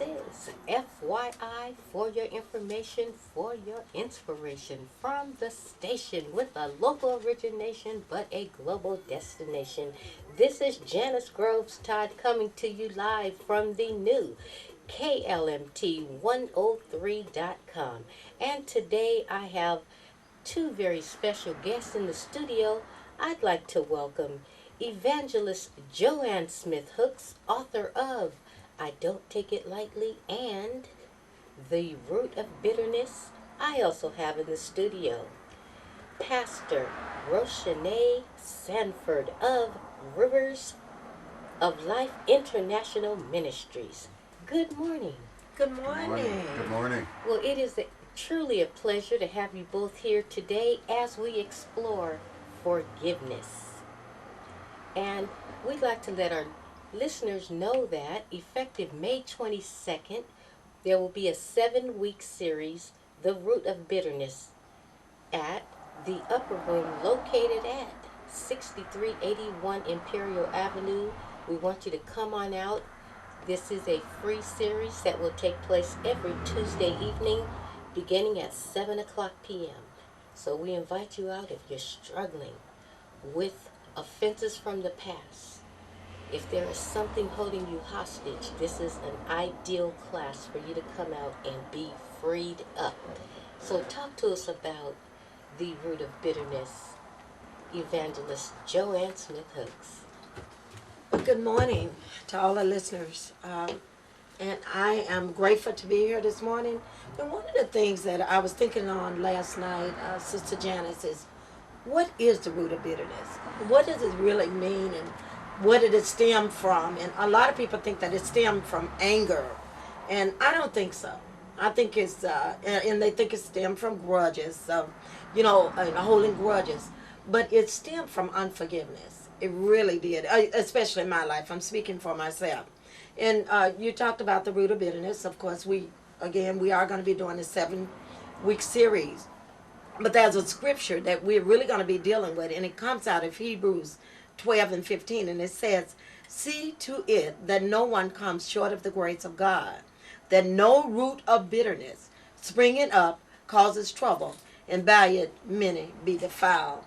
is FYI, for your information, for your inspiration, from the station with a local origination but a global destination. This is Janice Groves Todd coming to you live from the new KLMT103.com. And today I have two very special guests in the studio. I'd like to welcome Evangelist JoAnne Smith Hooks, author of I Don't Take It Lightly and The Root of Bitterness. I also have in the studio Pastor Rochione Sanford of Rivers of Life International Ministries. Good morning. Good morning. Good morning. Well, it is truly a pleasure to have you both here today as we explore forgiveness. And we'd like to let our listeners know that effective May 22nd, there will be a 7-week series, The Root of Bitterness, at the Upper Room located at 6381 Imperial Avenue. We want you to come on out. This is a free series that will take place every Tuesday evening beginning at 7 o'clock p.m. So we invite you out if you're struggling with offenses from the past. If there is something holding you hostage, this is an ideal class for you to come out and be freed up. So talk to us about the root of bitterness, Evangelist JoAnne Smith Hooks. Good morning to all the listeners. And I am grateful to be here this morning. And one of the things that I was thinking on last night, Sister Janice, is what is the root of bitterness? What does it really mean, and what did it stem from? And a lot of people think that it stemmed from anger, and I don't think so. I think it's, and they think it stemmed from grudges, and holding grudges. But it stemmed from unforgiveness. It really did, especially in my life. I'm speaking for myself. And you talked about the root of bitterness. Of course, we are going to be doing a 7-week series. But there's a scripture that we're really going to be dealing with, and it comes out of Hebrews 12 and 15, and it says, "See to it that no one comes short of the grace of God, that no root of bitterness springing up causes trouble, and by it many be defiled."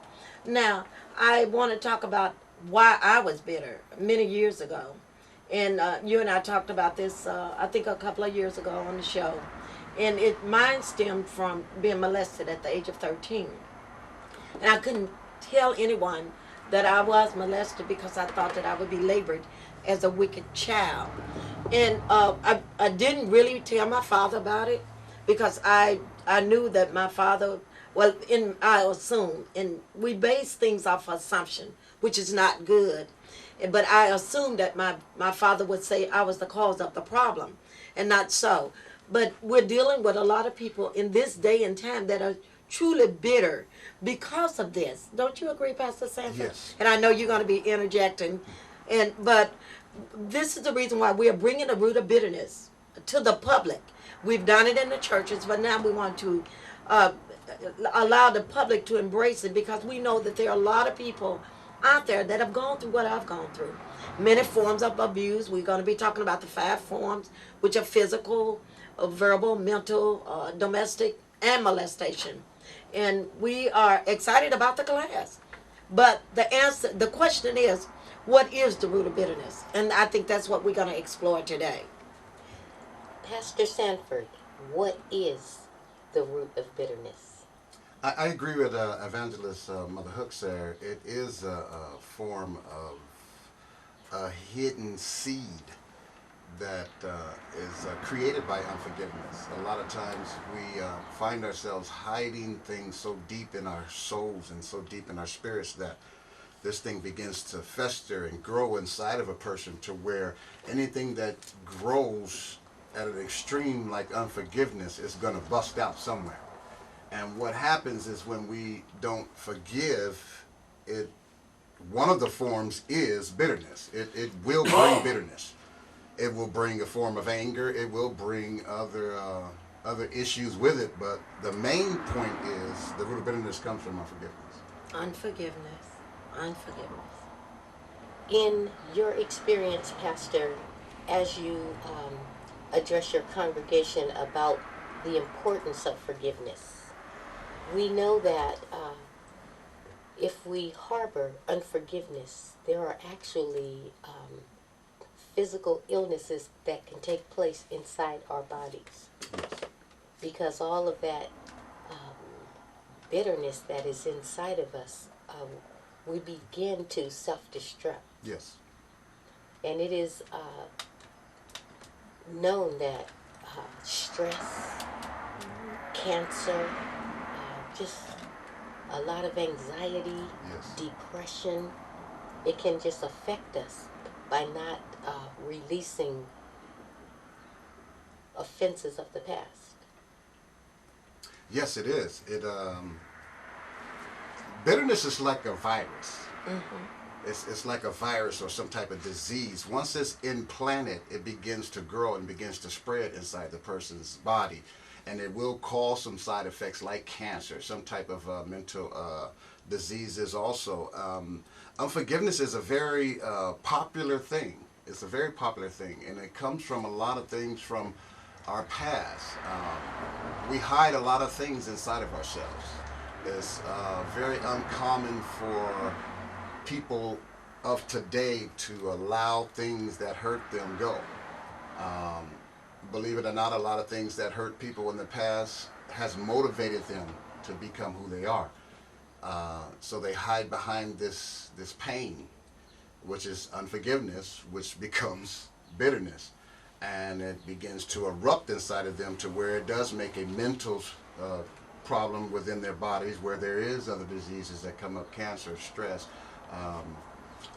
Now, I want to talk about why I was bitter many years ago. And you and I talked about this, I think a couple of years ago on the show. And mine stemmed from being molested at the age of 13. And I couldn't tell anyone that I was molested because I thought that I would be labeled as a wicked child. And I didn't really tell my father about it because I knew that my father, I assumed, and we base things off assumption, which is not good. But I assumed that my father would say I was the cause of the problem, and not so. But we're dealing with a lot of people in this day and time that are truly bitter because of this. Don't you agree, Pastor Sanford? Yes. And I know you're going to be interjecting, but this is the reason why we are bringing the root of bitterness to the public. We've done it in the churches, but now we want to allow the public to embrace it, because we know that there are a lot of people out there that have gone through what I've gone through. Many forms of abuse. We're going to be talking about the 5 forms, which are physical, verbal, mental, domestic, and molestation. And we are excited about the class. But the question is, what is the root of bitterness? And I think that's what we're going to explore today. Pastor Sanford, what is the root of bitterness? I agree with Evangelist Mother Hooks there. It is a form of a hidden seed that is created by unforgiveness. A lot of times we find ourselves hiding things so deep in our souls and so deep in our spirits that this thing begins to fester and grow inside of a person, to where anything that grows at an extreme like unforgiveness is going to bust out somewhere. And what happens is, when we don't forgive, one of the forms is bitterness. It will bring bitterness. It will bring a form of anger. It will bring other issues with it. But the main point is the root of bitterness comes from unforgiveness. Unforgiveness. In your experience, Pastor, as you address your congregation about the importance of forgiveness. We know that if we harbor unforgiveness, there are actually physical illnesses that can take place inside our bodies because all of that bitterness that is inside of us, we begin to self-destruct. Yes. And it is known that stress, cancer, just a lot of anxiety, Yes. depression, it can just affect us by not releasing offenses of the past. Yes, it is. Bitterness is like a virus. It's like a virus or some type of disease. Once it's implanted, it begins to grow and begins to spread inside the person's body. And it will cause some side effects like cancer, some type of mental diseases also. Unforgiveness is a very popular thing. It's a very popular thing. And it comes from a lot of things from our past. We hide a lot of things inside of ourselves. It's very uncommon for people of today to allow things that hurt them go. Believe it or not, a lot of things that hurt people in the past has motivated them to become who they are. So they hide behind this pain, which is unforgiveness, which becomes bitterness. And it begins to erupt inside of them to where it does make a mental problem within their bodies, where there is other diseases that come up, cancer, stress,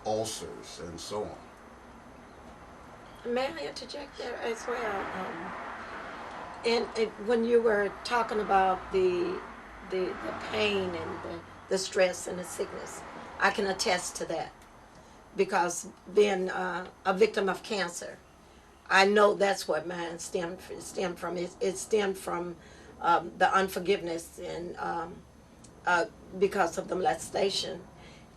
ulcers, and so on. May I interject there as well? And when you were talking about the pain and the stress and the sickness, I can attest to that because being a victim of cancer, I know that's what mine stemmed from. It stemmed from the unforgiveness and because of the molestation.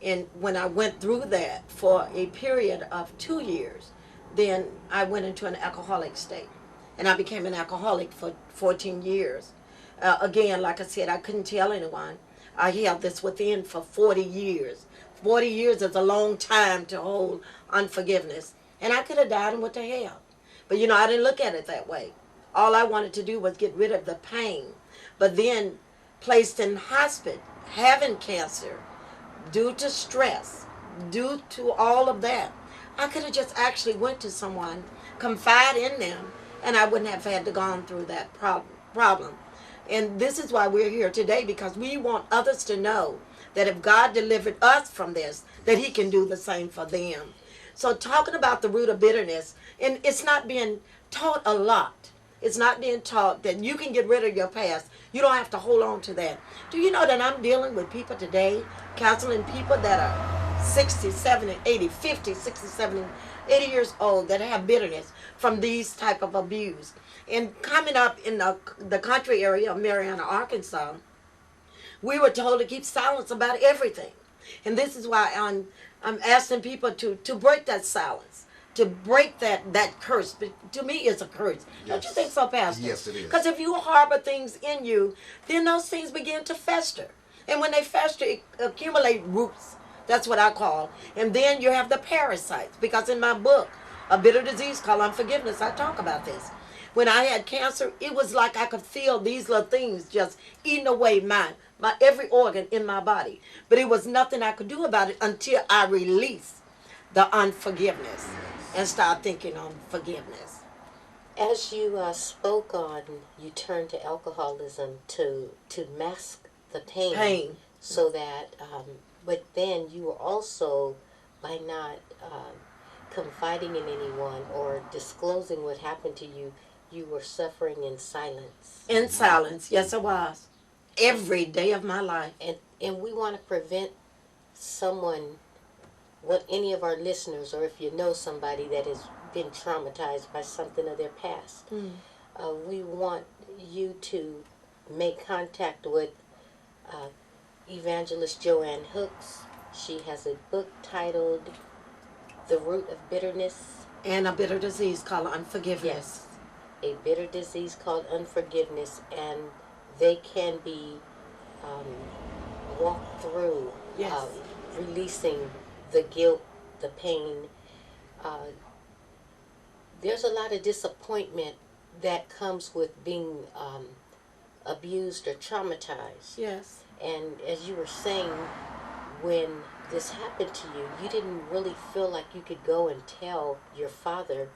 And when I went through that for a period of 2 years, then I went into an alcoholic state. And I became an alcoholic for 14 years. Again, like I said, I couldn't tell anyone. I held this within for 40 years. 40 years is a long time to hold unforgiveness. And I could have died and went to hell. But you know, I didn't look at it that way. All I wanted to do was get rid of the pain. But then placed in hospice, having cancer, due to stress, due to all of that, I could have just actually went to someone, confide in them, and I wouldn't have had to gone through that problem. And this is why we're here today, because we want others to know that if God delivered us from this, that he can do the same for them. So talking about the root of bitterness, and it's not being taught a lot. It's not being taught that you can get rid of your past. You don't have to hold on to that. Do you know that I'm dealing with people today, counseling people that are 60, 70, 80, 50, 60, 70, 80 years old that have bitterness from these type of abuse. And coming up in the country area of Marianna, Arkansas, we were told to keep silence about everything. And this is why I'm asking people to break that silence, to break that curse. But to me, it's a curse. Yes. Don't you think so, Pastor? Yes, it is. Because if you harbor things in you, then those things begin to fester. And when they fester, it accumulate roots. That's what I call. And then you have the parasites. Because in my book, A Bitter Disease Called Unforgiveness, I talk about this. When I had cancer, it was like I could feel these little things just eating away my every organ in my body. But it was nothing I could do about it until I released the unforgiveness and start thinking on forgiveness. As you spoke on, you turned to alcoholism to mask the pain. So that, but then you were also, by not confiding in anyone or disclosing what happened to you, you were suffering in silence. In silence, yes I was. Every day of my life. And we want to prevent someone, any of our listeners, or if you know somebody that has been traumatized by something of their past, we want you to make contact with Evangelist JoAnne Hooks. She has a book titled The Root of Bitterness. And A Bitter Disease Called Unforgiveness. Yes. a bitter disease called unforgiveness, and they can be walked through, Yes. releasing the guilt, the pain. Uh, there's a lot of disappointment that comes with being abused or traumatized. Yes. And as you were saying, when this happened to you, you didn't really feel like you could go and tell your father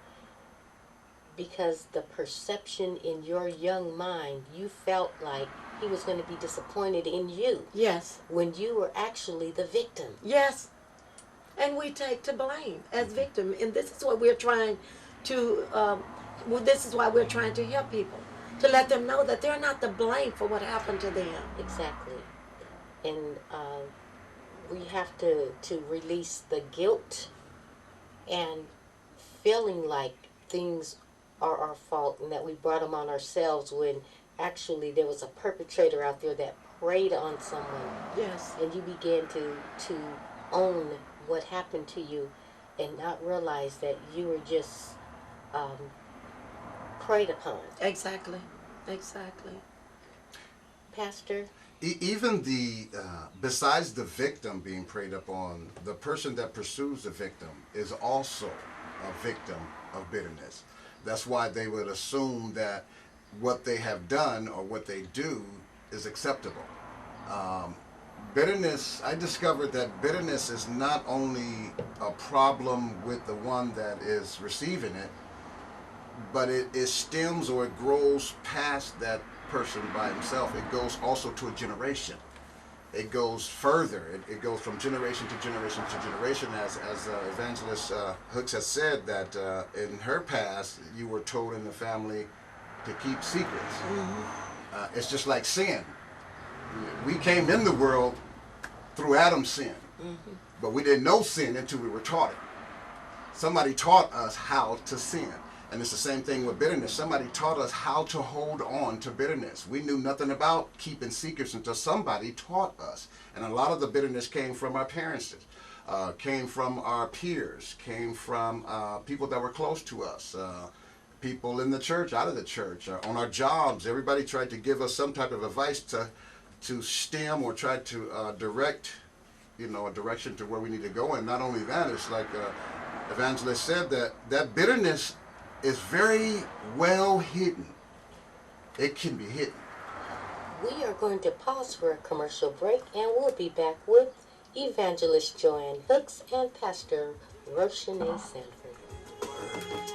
because the perception in your young mind, you felt like he was going to be disappointed in you Yes. when you were actually the victim. Yes. And we take to blame as victim, and this is what we're trying to. Well, this is why we're trying to help people, to let them know that they're not to blame for what happened to them. Exactly. And we have to release the guilt and feeling like things are our fault and that we brought them on ourselves when actually there was a perpetrator out there that preyed on someone, Yes. and you began to own what happened to you and not realize that you were just preyed upon. Exactly. Exactly. Pastor? Even besides the victim being preyed upon, the person that pursues the victim is also a victim of bitterness. That's why they would assume that what they have done or what they do is acceptable. Bitterness, I discovered that bitterness is not only a problem with the one that is receiving it, but it stems or it grows past that person by himself. It goes also to a generation. It goes further. It goes from generation to generation to generation. As Evangelist Hooks has said, that in her past, you were told in the family to keep secrets. Mm-hmm. It's just like sin. We came in the world through Adam's sin, mm-hmm. but we didn't know sin until we were taught it. Somebody taught us how to sin. And it's the same thing with bitterness. Somebody taught us how to hold on to bitterness. We knew nothing about keeping secrets until somebody taught us. And a lot of the bitterness came from our parents, came from our peers, came from people that were close to us, people in the church, out of the church, on our jobs. Everybody tried to give us some type of advice to stem or try to direct, a direction to where we need to go. And not only that, it's like Evangelist said, that bitterness is very well hidden. It can be hidden. We are going to pause for a commercial break, and we'll be back with Evangelist JoAnne Hooks and Pastor Rochione Sanford.